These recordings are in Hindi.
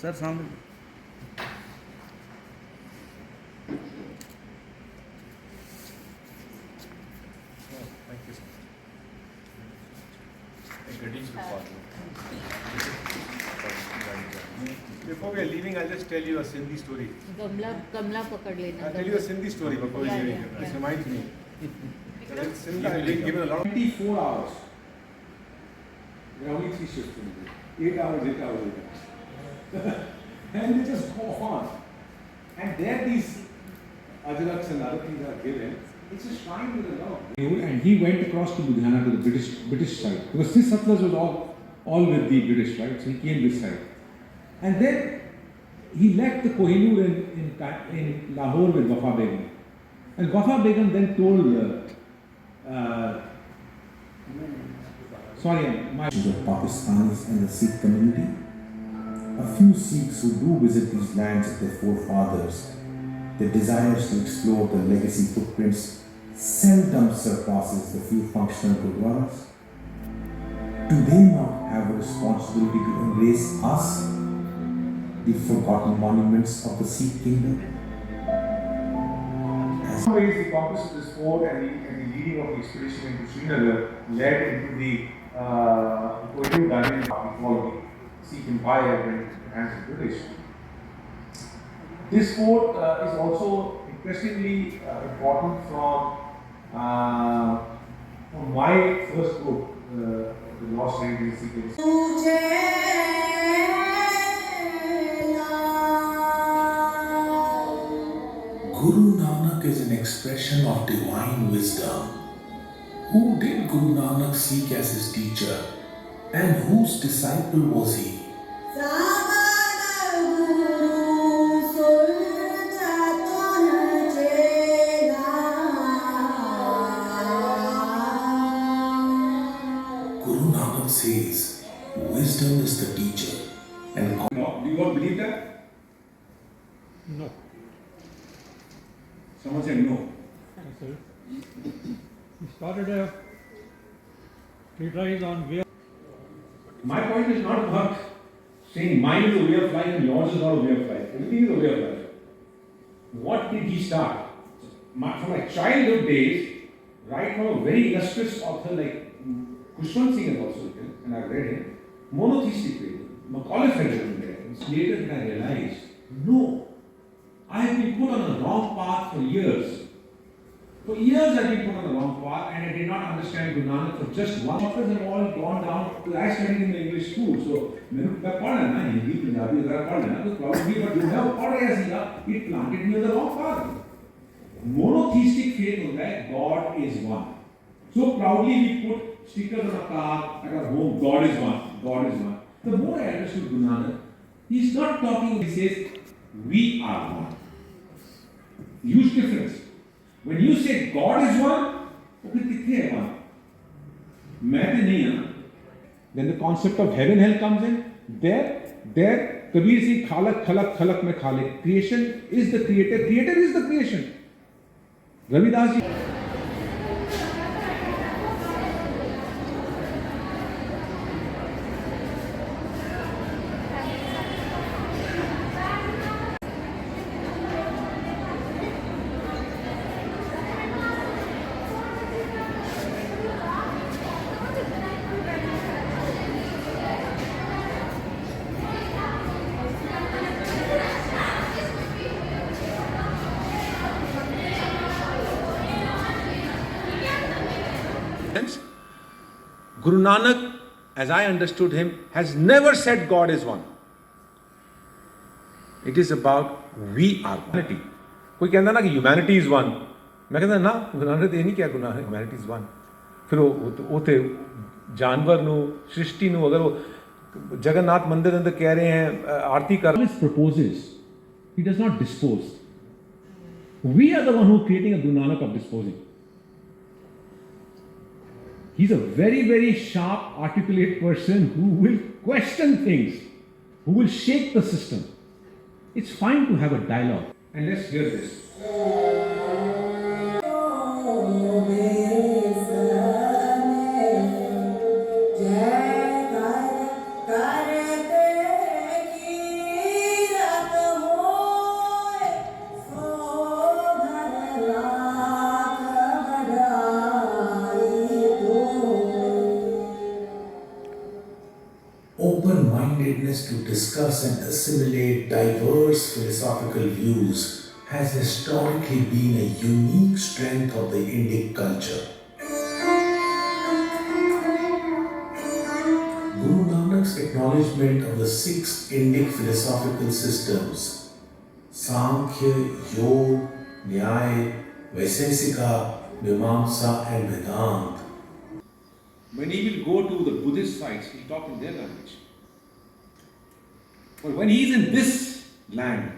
सर सामने Before we are leaving, I'll just tell you a Sindhi story. कमला पकड़ लेना. I'll tell you a Sindhi story before we leave. Yeah. This reminds me. In Sindh, I've been given a lot of 24 hours. There are only 3 shifts in the day. 8 hours, 8 hours, 8 hours. And they just go on. And there these ajraks and other things are given. It's a shrine with a lot of... And he went across to Ludhiana to the British side. Because this Satlas was all with the British, right? So he came this side. And then he left the Kohinoor in Lahore with Wafa Begum. And Wafa Begum then told the Pakistanis and the Sikh community. A few Sikhs who do visit these lands of their forefathers, their desires to explore the legacy footprints seldom surpasses the few functional gurdwaras. Do they not have a responsibility to embrace us, the forgotten monuments of the Sikh kingdom? In some ways, the conquest of this fort and the leading of the expedition into Srinagar led into the Kohinoor dynamic following the Sikh Empire when it hands the British. This fort is also interestingly important from my first book, The Lost Range in Sikh. Guru Nanak is an expression of divine wisdom. Who did Guru Nanak seek as his teacher, and whose disciple was he? Guru Nanak says, wisdom is the teacher, and No, do you all believe that? No. Someone said no. Sir. We started a treatise on where. My point is not about saying mine is a way of life and yours is not a way of life. Everything is a way of life. What did he start? From my childhood days, right from a very illustrious author like Khushwant Singh has also written, and I've read him, monotheistic way. Macaulay had written there. It's later that I realized, no, I have been put on the wrong path for years. For years I have been put on the wrong path and I did not understand Guru Nanak for just one. Authors have all gone down. I studied in the English school, so मैंने पढ़ा ना हिंदी पंजाबी अगर पढ़ लेना तो probably but जो है वो पढ़ रहा सीधा it planted me on the wrong path. Monotheistic faith होता है God is one. So proudly we put stickers on a car at our home. God is one. God is one. The more I understood Guru Nanak, he's not talking. He says we are one. Huge difference. When you say God is one, तो फिर कितने है one? मैं तो नहीं है. Then the concept of heaven hell comes in. There, Kabir Singh khalak khalak khalak mein khalik. Creation is the creator. Creator is the creation. Ravidas ji. Guru Nanak, as I understood him, has never said God is one. It is about we are humanity. कोई कहता ना कि humanity is one. मैं कहता ना, Guru Nanak ये नहीं क्या Guru Nanak humanity is one. फिर वो थे जानवर नु सृष्टि नु अगर वो जगन्नाथ मंदिर अंदर कह रहे हैं आरती कर. He proposes. He does not dispose. We are the one who are creating a Guru Nanak of disposing. He's a very, very sharp, articulate person who will question things, who will shake the system. It's fine to have a dialogue. And let's hear this. open-mindedness to discuss and assimilate diverse philosophical views has historically been a unique strength of the Indic culture. Guru Nanak's acknowledgement of the six Indic philosophical systems, Sankhya, Yoga, Nyaya, Vaisesika, Mimamsa and Vedanta. When he will go to the Buddhist sites, he'll talk in their language. But when he's in this land,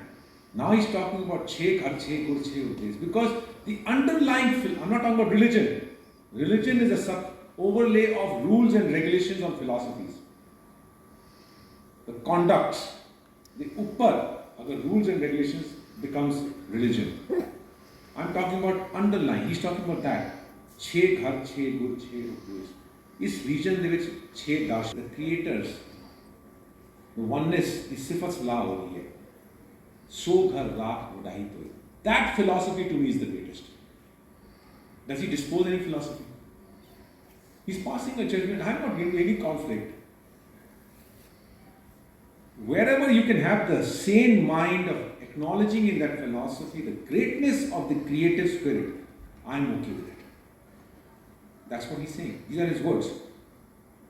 now he's talking about Che Ghar Che Gur Che Udesh. Because the underlying, I'm not talking about religion. Religion is a overlay of rules and regulations on philosophies. The conducts, the uppar, the rules and regulations becomes religion. I'm talking about underlying, he's talking about that. Che Ghar Che Gur Che Udesh. इस region ਦੇ ਵਿੱਚ 6 दार्श the creators, the oneness, the sifats law हो रही है. So ghar raakh udahit hoye. That philosophy to me is the greatest. Does he dispose any philosophy? He's passing a judgment. I'm not getting any conflict. Wherever you can have the sane mind of acknowledging in that philosophy the greatness of the creative spirit, I'm okay with it. That's what he's saying. These are his words.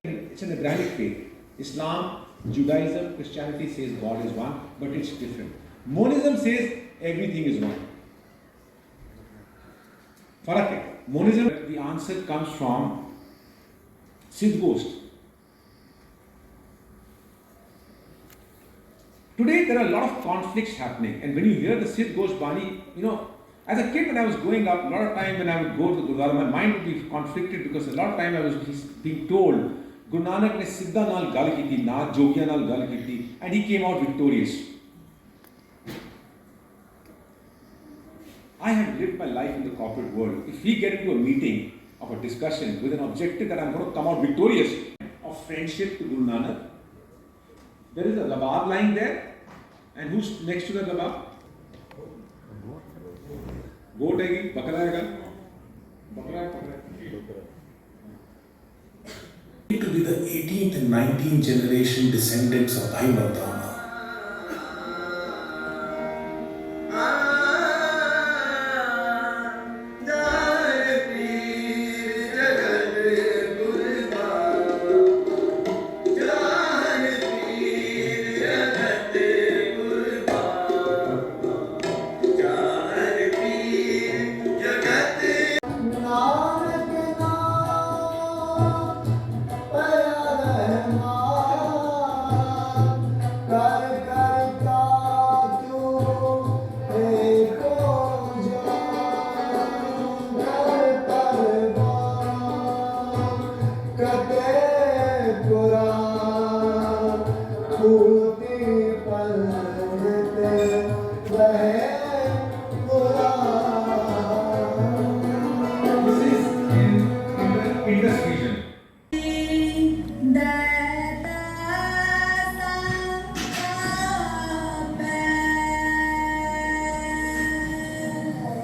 It's an Abrahamic faith. Islam, Judaism, Christianity says God is one, but it's different. Monism says everything is one. Farak hai. Monism, the answer comes from Siddh Ghost. Today there are a lot of conflicts happening, and when you hear the Siddh Ghost Bani, as a kid when I was growing up, a lot of time when I would go to the Gurdwara, my mind would be conflicted because a lot of time I was being told, Guru Nanak ne Siddha naal gal kiti, na Jogiya naal gal kiti, and he came out victorious. I have lived my life in the corporate world. If we get into a meeting of a discussion with an objective that I'm going to come out victorious of friendship to Guru Nanak, there is a Rabab lying there, and who's next to the Rabab? Goat है कि बकरा है क्या? बकरा है पकड़ा है. To be the 18th and 19th generation descendants of Bhai Mardana.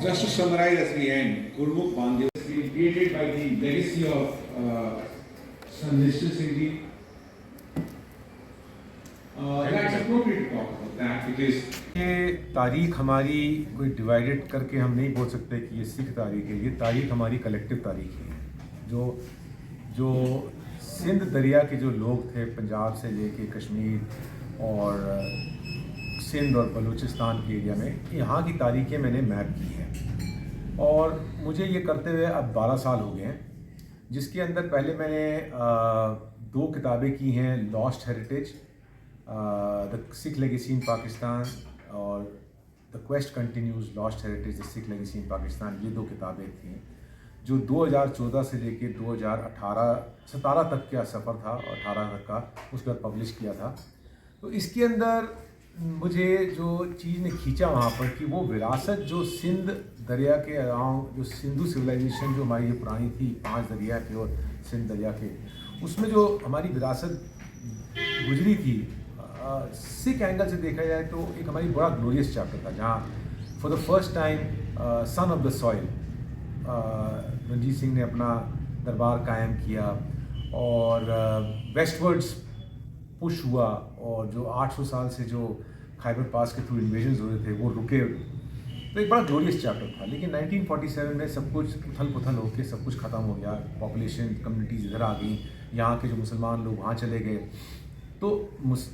Just to summarize as we end, Gurmukh Bandhya is created by the legacy of San Nishchal Singh Ji. It's appropriate to talk about that because ये तारीख हमारी कोई डिवाइडेड करके हम नहीं बोल सकते कि ये सिख तारीख है. ये तारीख हमारी कलेक्टिव तारीख है. जो सिंध दरिया के जो लोग थे, पंजाब से लेके कश्मीर और सिंध और बलूचिस्तान के एरिया में, यहाँ की तारीखें मैंने मैप की हैं और मुझे ये करते हुए अब 12 साल हो गए हैं, जिसके अंदर पहले मैंने 2 किताबें की हैं, lost heritage, the Sikh legacy in Pakistan और the quest continues, lost heritage, the Sikh legacy in Pakistan. ये 2 किताबें थी जो 2014 से लेके 2017 तक का सफ़र था और 18 तक का उसके बाद पब्लिश किया था. तो इसके अंदर मुझे जो चीज़ ने खींचा वहाँ पर कि वो विरासत जो सिंध दरिया के अराउंड, जो सिंधु सिविलाइजेशन जो हमारी ये पुरानी थी 5 दरिया के और सिंध दरिया के, उसमें जो हमारी विरासत गुजरी थी, सिख एंगल से देखा जाए तो एक हमारी बड़ा ग्लोरियस चैप्टर था जहाँ for the first time son of the soil Ranjit Singh ने अपना दरबार कायम किया और वेस्टवर्ड्स पुश हुआ और जो 800 साल से जो खैबर पास के थ्रू इन्वेजन्स हो रहे थे वो रुके, तो एक बड़ा ग्लोरियस चैप्टर था। लेकिन 1947 में सब कुछ उथल पुथल होकर सब कुछ ख़त्म हो गया, पॉपुलेशन कम्युनिटीज़ इधर आ गई, यहाँ के जो मुसलमान लोग वहाँ चले गए, तो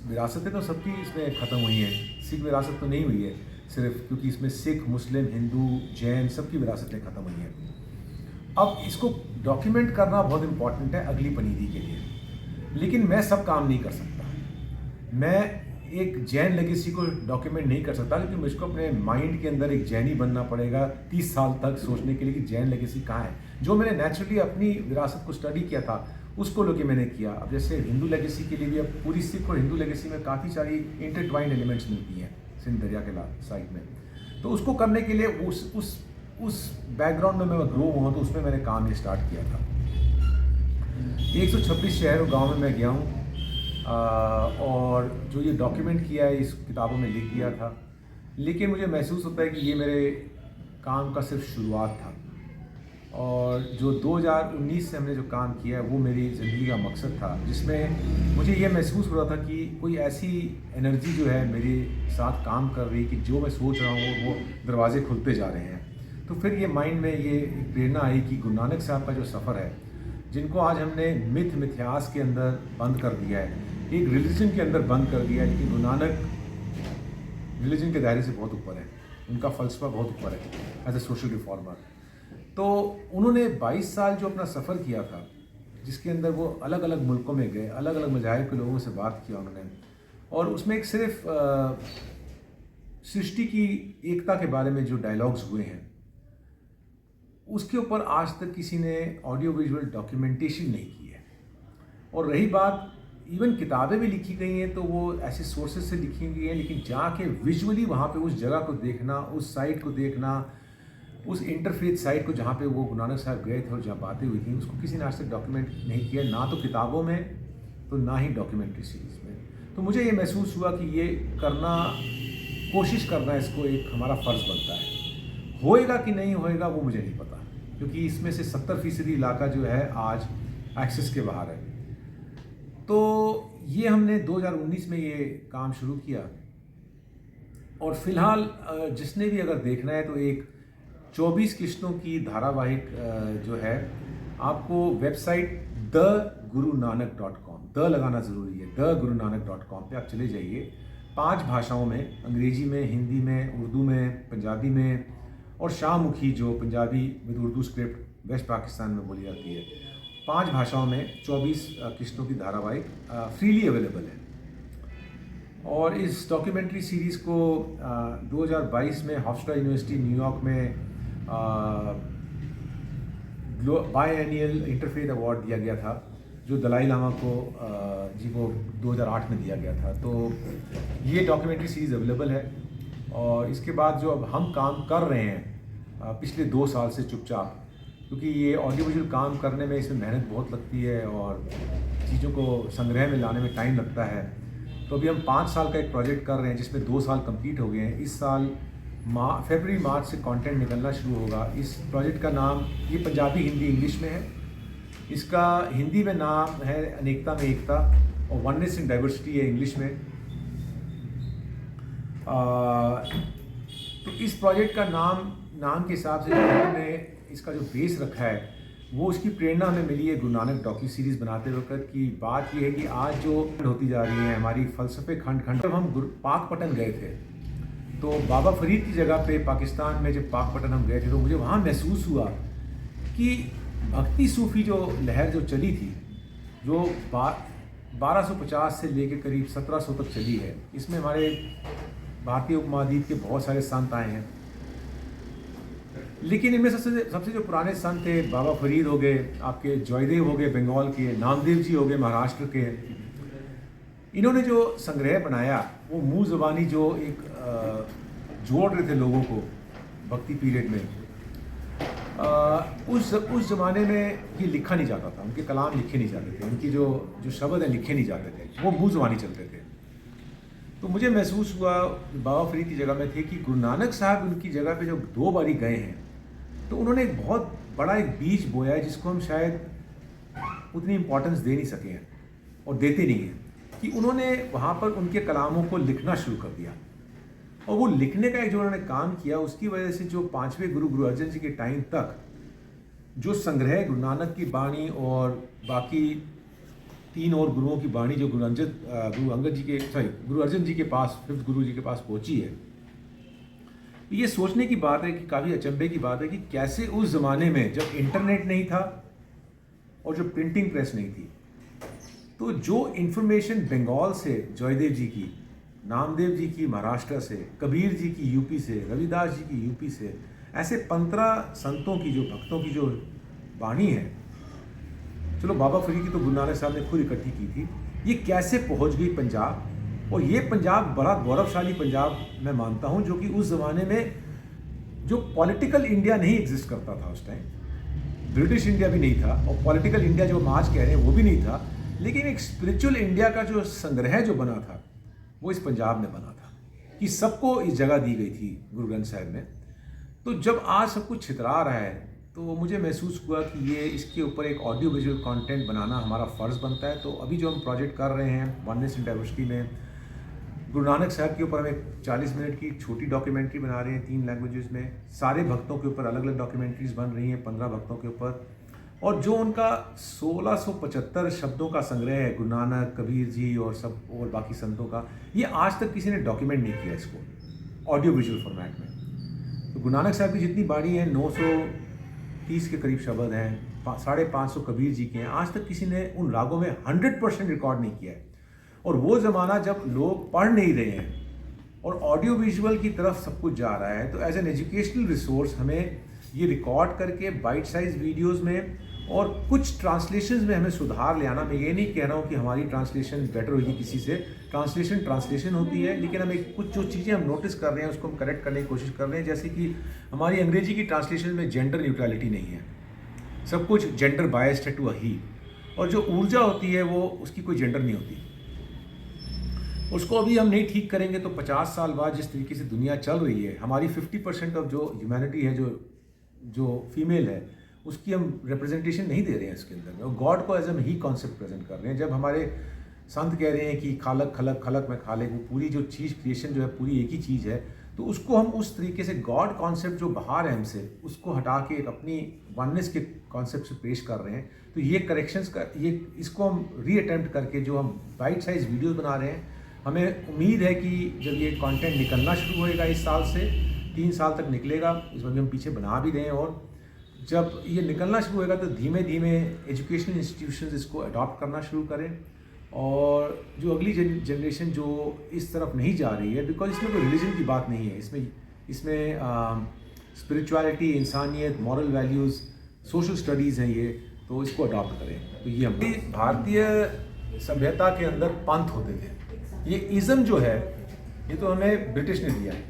विरासतें तो सबकी इसमें ख़त्म हुई हैं। सिख विरासत तो नहीं हुई है सिर्फ, क्योंकि इसमें सिख, मुस्लिम, हिंदू, जैन सबकी विरासतें ख़त्म हुई हैं। अब इसको डॉक्यूमेंट करना बहुत इम्पॉर्टेंट है अगली पनीरी के लिए, लेकिन मैं सब काम नहीं कर सकता। मैं एक जैन लेगेसी को डॉक्यूमेंट नहीं कर सकता, क्योंकि मुझको अपने माइंड के अंदर एक जैनी बनना पड़ेगा 30 साल तक सोचने के लिए कि जैन लेगेसी कहाँ है। जो मैंने नेचुरली अपनी विरासत को स्टडी किया था उसको लेके मैंने किया। अब जैसे हिंदू लेगेसी के लिए भी अब पूरी सिख और हिंदू लेगेसी में काफ़ी सारी इंटरट्वाइंड एलिमेंट्स मिलती हैं सिंध दरिया के साइड में, तो उसको करने के लिए उस बैकग्राउंड में मैं ग्रो हुआ, तो उसमें मैंने काम ये स्टार्ट किया था। 126 शहर और गाँव में मैं गया हूँ, और जो ये डॉक्यूमेंट किया है इस किताबों में लिख दिया था। लेकिन मुझे महसूस होता है कि ये मेरे काम का सिर्फ शुरुआत था, और जो 2019 से हमने जो काम किया है वो मेरी ज़िंदगी का मकसद था, जिसमें मुझे ये महसूस हो रहा था कि कोई ऐसी एनर्जी जो है मेरे साथ काम कर रही कि जो मैं सोच रहा हूँ वो दरवाजे खुलते जा रहे हैं। तो फिर ये माइंड में ये प्रेरणा आई कि गुरु नानक साहब का जो सफ़र है, जिनको आज हमने मिथ्यास के अंदर बंद कर दिया है, एक रिलीजन के अंदर बंद कर दिया है, लेकिन गुरु नानक रिलीजन के दायरे से बहुत ऊपर है, उनका फ़लसफ़ा बहुत ऊपर है एज ए सोशल रिफॉर्मर। तो उन्होंने 22 साल जो अपना सफ़र किया था, जिसके अंदर वो अलग अलग मुल्कों में गए, अलग अलग मज़ाहिब के लोगों से बात किया उन्होंने, और उसमें एक सिर्फ सृष्टि की एकता के बारे में जो डायलॉग्स हुए हैं, उसके ऊपर आज तक किसी ने ऑडियो विजुअल डॉक्यूमेंटेशन नहीं की है। और रही बात, इवन किताबें भी लिखी गई हैं तो वो ऐसे सोर्सेज से लिखी गई हैं, लेकिन जाके विजुअली वहाँ पे उस जगह को देखना, उस साइट को देखना, उस इंटरफेथ साइट को जहाँ पे वो गुरु नानक साहब गए थे और जहाँ बातें हुई थी, उसको किसी ने आज तक डॉक्यूमेंट नहीं किया, ना तो किताबों में तो ना ही डॉक्यूमेंट्री सीरीज़ में। तो मुझे ये महसूस हुआ कि ये करना, कोशिश करना, इसको एक हमारा फ़र्ज़ बनता है। होएगा कि नहीं होएगा वो मुझे नहीं पता, क्योंकि इसमें से 70% इलाका जो है आज एक्सेस के बाहर है। तो ये हमने 2019 में ये काम शुरू किया, और फिलहाल जिसने भी अगर देखना है तो एक 24 किश्तों की धारावाहिक जो है, आपको वेबसाइट thegurunanak.com, द लगाना ज़रूरी है, thegurunanak.com पे आप चले जाइए। 5 भाषाओं में, अंग्रेज़ी में, हिंदी में, उर्दू में, पंजाबी में, और शाहमुखी जो Punjabi with Urdu script west Pakistan में बोली जाती है, 5 भाषाओं में 24 किश्तों की धारावाहिक फ्रीली अवेलेबल है। और इस डॉक्यूमेंट्री सीरीज़ को 2022 में हॉफस्ट्रा यूनिवर्सिटी न्यूयॉर्क में बायएनियल इंटरफेथ अवार्ड दिया गया था, जो दलाई लामा को जी को 2008 में दिया गया था। तो ये डॉक्यूमेंट्री सीरीज़ अवेलेबल है। और इसके बाद जो अब हम काम कर रहे हैं पिछले 2 साल से चुपचाप, क्योंकि ये ऑडियो विजुअल काम करने में इसमें मेहनत बहुत लगती है और चीज़ों को संग्रह में लाने में टाइम लगता है। तो अभी हम 5 साल का एक प्रोजेक्ट कर रहे हैं, जिसमें 2 साल कंप्लीट हो गए हैं। इस साल फरवरी मार्च से कंटेंट निकलना शुरू होगा। इस प्रोजेक्ट का नाम, ये पंजाबी, हिंदी, इंग्लिश में है। इसका हिंदी में नाम है अनेकता में एकता, और वननेस इन डाइवर्सिटी है इंग्लिश में। तो इस प्रोजेक्ट का नाम के हिसाब से जो हमने इसका जो बेस रखा है, वो उसकी प्रेरणा हमें मिली है गुरु नानक डॉक्यू सीरीज़ बनाते वक्त। की बात ये है कि आज जो होती जा रही है हमारी फ़लसफ़े खंड, जब हम पाकपटन गए थे, तो बाबा फरीद की जगह पे पाकिस्तान में जब पाकपटन हम गए थे, तो मुझे वहाँ महसूस हुआ कि भक्ति सूफ़ी जो लहर जो चली थी, जो 1250 से लेकर करीब 1700 तक चली है, इसमें हमारे भारतीय उपमहाद्वीप के बहुत सारे संत आए हैं। लेकिन इनमें सबसे जो पुराने संत थे, बाबा फरीद हो गए, आपके जयदेव हो गए बंगाल के, नामदेव जी हो गए महाराष्ट्र के। इन्होंने जो संग्रह बनाया, वो मुँह ज़बानी जो एक जोड़ रहे थे लोगों को भक्ति पीरियड में, उस ज़माने में ये लिखा नहीं जाता था, उनके कलाम लिखे नहीं जाते थे, उनकी जो शब्द हैं लिखे नहीं जाते थे, वो मुँह ज़बानी चलते थे। तो मुझे महसूस हुआ बाबा फरीद की जगह में थे कि गुरु नानक साहब उनकी जगह पे जो 2 बारी गए हैं, तो उन्होंने एक बहुत बड़ा एक बीज बोया है, जिसको हम शायद उतनी इम्पोर्टेंस दे नहीं सके हैं और देते नहीं हैं। कि उन्होंने वहाँ पर उनके कलामों को लिखना शुरू कर दिया। और वो लिखने का एक जो उन्होंने काम किया, उसकी वजह से जो 5वें गुरु अर्जन जी के टाइम तक जो संग्रह गुरु नानक की बाणी और बाकी 3 और गुरुओं की बाणी जो गुरु अर्जन जी के पास, 5th गुरु जी के पास पहुंची है, ये सोचने की बात है कि काफ़ी अचंभे की बात है कि कैसे उस ज़माने में जब इंटरनेट नहीं था और जो प्रिंटिंग प्रेस नहीं थी, तो जो इन्फॉर्मेशन बंगाल से जयदेव जी की, नामदेव जी की महाराष्ट्र से, कबीर जी की यूपी से, रविदास जी की यूपी से, ऐसे 15 संतों की, जो भक्तों की जो बाणी है, चलो बाबा फरीद की तो गुरु नानक साहब ने खुद इकट्ठी की थी, ये कैसे पहुंच गई पंजाब। और ये पंजाब बड़ा गौरवशाली पंजाब मैं मानता हूं, जो कि उस ज़माने में जो पॉलिटिकल इंडिया नहीं एग्जिस्ट करता था उस टाइम, ब्रिटिश इंडिया भी नहीं था और पॉलिटिकल इंडिया जो हम आज कह रहे हैं वो भी नहीं था, लेकिन एक स्पिरिचुअल इंडिया का जो संग्रह जो बना था वो इस पंजाब में बना था कि सबको इस जगह दी गई थी गुरु ग्रंथ साहिब में। तो जब आज सब कुछ छितरा रहा है तो मुझे महसूस हुआ कि ये इसके ऊपर एक ऑडियो विजुअल कंटेंट बनाना हमारा फ़र्ज़ बनता है। तो अभी जो हम प्रोजेक्ट कर रहे हैं वननेस इन डाइवर्सिटी में, गुरु नानक साहब के ऊपर हम एक 40 मिनट की छोटी डॉक्यूमेंट्री बना रहे हैं 3 लैंग्वेजेस में। सारे भक्तों के ऊपर अलग अलग डॉक्यूमेंट्रीज बन रही हैं 15 भक्तों के ऊपर, और जो उनका 1675 शब्दों का संग्रह है, गुरु नानक, कबीर जी और सब और बाकी संतों का, ये आज तक किसी ने डॉक्यूमेंट नहीं किया इसको ऑडियो विजुअल फॉर्मेट में। तो गुरु नानक साहब की जितनी बाणी है 930 के करीब शब्द हैं, 550 कबीर जी के हैं, आज तक किसी ने उन रागों में 100% रिकॉर्ड नहीं किया है। और वो ज़माना जब लोग पढ़ नहीं रहे हैं और ऑडियो विजुअल की तरफ सब कुछ जा रहा है, तो एज एन एजुकेशनल रिसोर्स हमें ये रिकॉर्ड करके बाइट साइज वीडियोस में और कुछ ट्रांसलेशंस में हमें सुधार ले आना। मैं ये नहीं कह रहा हूँ कि हमारी ट्रांसलेशन बेटर होगी किसी से, ट्रांसलेशन होती है, लेकिन हमें कुछ जो चीज़ें हम नोटिस कर रहे हैं उसको हम करेक्ट करने की कोशिश कर रहे हैं। जैसे कि हमारी अंग्रेजी की ट्रांसलेशन में जेंडर न्यूट्रलिटी नहीं है, सब कुछ जेंडर बायस्ड है टू अ ही, और जो ऊर्जा होती है वो उसकी कोई जेंडर नहीं होती। उसको अभी हम नहीं ठीक करेंगे तो 50 साल बाद जिस तरीके से दुनिया चल रही है, हमारी 50% ऑफ जो ह्यूमैनिटी है, जो फीमेल है, उसकी हम रिप्रेजेंटेशन नहीं दे रहे हैं इसके अंदर में, और गॉड को एज एम ही कॉन्सेप्ट प्रेजेंट कर रहे हैं। जब हमारे संत कह रहे हैं कि खालक खलक खलक में खाले, वो पूरी जो चीज़ क्रिएशन जो है पूरी एक ही चीज़ है, तो उसको हम उस तरीके से गॉड कॉन्सेप्ट जो बाहर है हमसे, उसको हटा के अपनी वननेस के कॉन्सेप्ट से पेश कर रहे हैं। तो ये करेक्शंस का इसको हम रीअटेम्प्ट करके जो हम बाइट साइज वीडियोज़ बना रहे हैं, हमें उम्मीद है कि जब ये कंटेंट निकलना शुरू होएगा इस साल से 3 साल तक निकलेगा, इसमें भी हम पीछे बना भी रहे हैं, और जब ये निकलना शुरू होएगा तो धीमे धीमे एजुकेशनल इंस्टीट्यूशंस इसको अडॉप्ट करना शुरू करें। और जो अगली जनरेशन जो इस तरफ नहीं जा रही है, बिकॉज इसमें कोई रिलीजन की बात नहीं है, इसमें स्पिरिचुअलिटी, इंसानियत, मॉरल वैल्यूज़, सोशल स्टडीज़ हैं ये, तो इसको अडॉप्ट करें। तो ये हमारी भारतीय सभ्यता के अंदर पंथ होते थे। ये इज़म जो है ये तो हमें ब्रिटिश ने दिया है।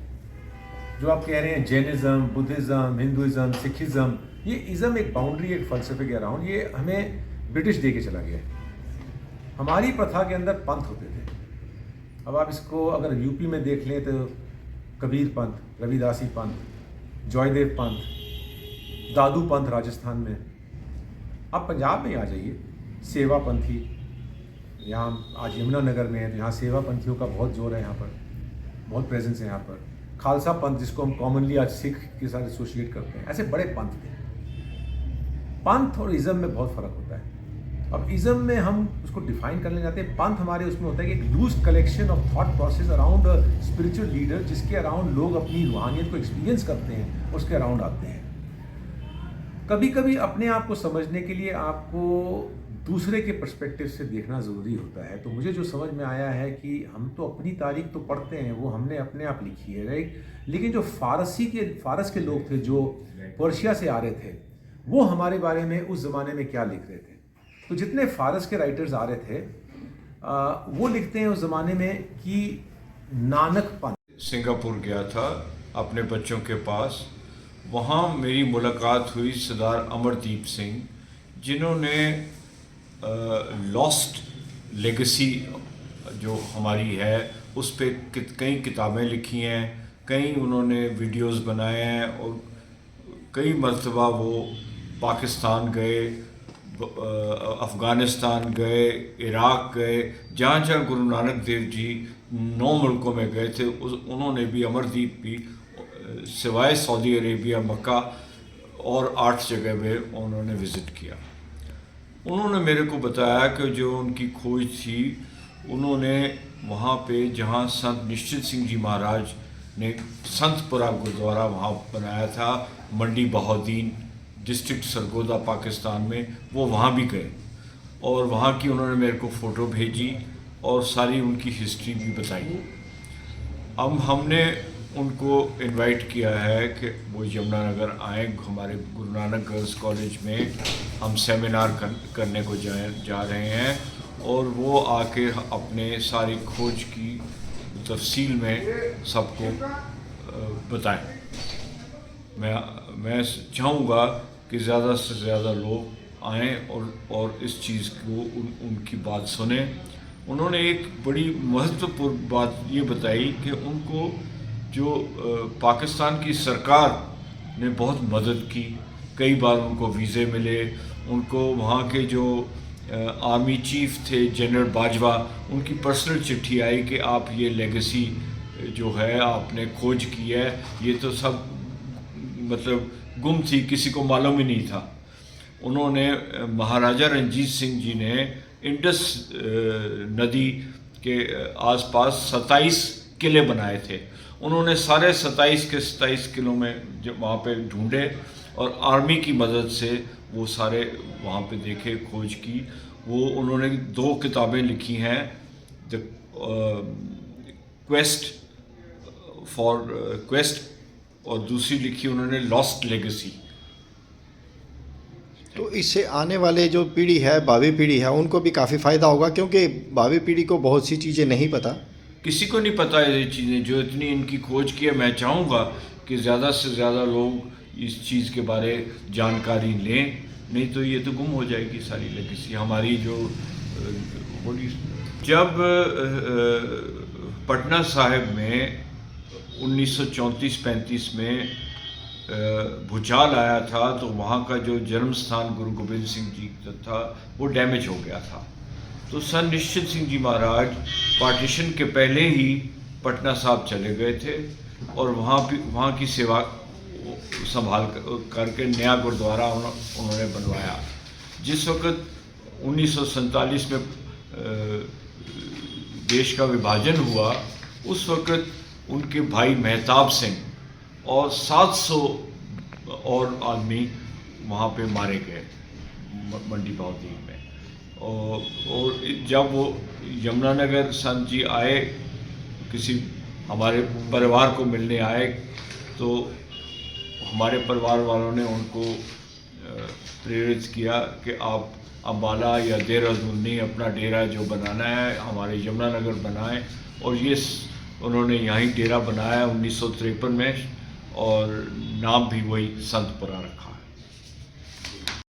जो आप कह रहे हैं जैनिज़्म, बुद्धिज़्म, हिंदुइज़्म, सिखिज़्म, ये इज़म एक बाउंड्री, एक फ़लसफ़े के अराउंड, ये हमें ब्रिटिश दे के चला गया है। हमारी प्रथा के अंदर पंथ होते थे। अब आप इसको अगर यूपी में देख लें तो कबीर पंथ, रविदासी पंथ, जयदेव पंथ, दादू पंथ राजस्थान में। आप पंजाब में आ जाइए, सेवा पंथी, यहाँ आज यमुनानगर में है तो यहाँ सेवा पंथियों का बहुत जोर है, यहाँ पर बहुत प्रेजेंस है। यहाँ पर खालसा पंथ, जिसको हम कॉमनली आज सिख के साथ एसोसिएट करते हैं, ऐसे बड़े पंथ थे। पंथ और इज़म में बहुत फ़र्क होता है। अब इज़म में हम उसको डिफाइन करने जाते हैं, पंथ हमारे उसमें होता है कि एक loose collection of thought process around spiritual leader, जिसके अराउंड लोग अपनी रूहानियत को एक्सपीरियंस करते हैं, उसके अराउंड आते हैं। कभी कभी अपने आप को समझने के लिए आपको दूसरे के पर्सपेक्टिव से देखना ज़रूरी होता है। तो मुझे जो समझ में आया है कि हम तो अपनी तारीख तो पढ़ते हैं, वो हमने अपने आप लिखी है, राइट, लेकिन जो फारस के लोग थे, जो पर्शिया से आ रहे थे, वो हमारे बारे में उस ज़माने में क्या लिख रहे थे। तो जितने फारस के राइटर्स आ रहे थे वो लिखते हैं उस ज़माने में कि नानक पंथ। सिंगापुर गया था अपने बच्चों के पास, वहाँ मेरी मुलाकात हुई सरदार अमरदीप सिंह, जिन्होंने लॉस्ट लेगेसी जो हमारी है उस पर कई किताबें लिखी हैं, कई उन्होंने वीडियोस बनाए हैं, और कई मरतबा वो पाकिस्तान गए, अफ़गानिस्तान गए, इराक़ गए, जहाँ जहाँ गुरु नानक देव जी 9 मुल्कों में गए थे, उन्होंने भी अमरदीप भी सिवाय सऊदी अरेबिया, मक्का और 8 जगह में उन्होंने विज़िट किया। उन्होंने मेरे को बताया कि जो उनकी खोज थी, उन्होंने वहाँ पे जहाँ संत निश्चित सिंह जी महाराज ने संतपुरा गुरुद्वारा वहाँ बनाया था, मंडी बहाउद्दीन डिस्ट्रिक्ट सरगोदा पाकिस्तान में, वो वहाँ भी गए और वहाँ की उन्होंने मेरे को फ़ोटो भेजी और सारी उनकी हिस्ट्री भी बताई। अब हमने उनको इनवाइट किया है कि वो यमुनानगर आए, हमारे गुरु नानक गर्ल्स कॉलेज में हम सेमिनार करने को जा रहे हैं और वो आके अपने सारी खोज की तफसील में सबको बताएं। मैं चाहूँगा कि ज़्यादा से ज़्यादा लोग आएँ और इस चीज़ को उनकी बात सुने। उन्होंने एक बड़ी महत्वपूर्ण बात ये बताई कि उनको जो पाकिस्तान की सरकार ने बहुत मदद की, कई बार उनको वीज़े मिले, उनको वहाँ के जो आर्मी चीफ थे जनरल बाजवा, उनकी पर्सनल चिट्ठी आई कि आप ये लेगेसी जो है आपने खोज की है, ये तो सब मतलब गुम थी, किसी को मालूम ही नहीं था। उन्होंने महाराजा रंजीत सिंह जी ने इंडस नदी के आसपास 27 किले बनाए थे। उन्होंने सारे 27 के 27 किलों में जब वहाँ पे ढूंढे और आर्मी की मदद से वो सारे वहाँ पे देखे, खोज की। वो उन्होंने 2 किताबें लिखी हैं, द क्वेस्ट और दूसरी लिखी उन्होंने लॉस्ट लेगेसी। तो इससे आने वाले जो पीढ़ी है, भावी पीढ़ी है, उनको भी काफ़ी फ़ायदा होगा, क्योंकि भावी पीढ़ी को बहुत सी चीज़ें नहीं पता। किसी को नहीं पता ये चीज़ें जो इतनी इनकी खोज की है। मैं चाहूँगा कि ज़्यादा से ज़्यादा लोग इस चीज़ के बारे जानकारी लें, नहीं तो ये तो गुम हो जाएगी सारी लेगेसी हमारी जो बड़ी। जब पटना साहिब में 1934-35 में भूचाल आया था, तो वहाँ का जो जन्म स्थान गुरु गोबिंद सिंह जी का था वो डैमेज हो गया था। तो संत निश्चित सिंह जी महाराज पार्टीशन के पहले ही पटना साहिब चले गए थे और वहाँ की सेवा संभाल करके नया गुरुद्वारा उन्होंने बनवाया। जिस वक्त 1947 में देश का विभाजन हुआ, उस वक्त उनके भाई मेहताब सिंह और 700 और आदमी वहाँ पे मारे गए मंडी बहाउद्दीन में। और जब वो यमुनानगर संत जी आए, किसी हमारे परिवार को मिलने आए, तो हमारे परिवार वालों ने उनको प्रेरित किया कि आप अम्बाला या देहरादून नहीं, अपना डेरा जो बनाना है हमारे यमुनानगर बनाएं। और ये उन्होंने यहीं डेरा बनाया 1953 में और नाम भी वही संतपुरा रखा।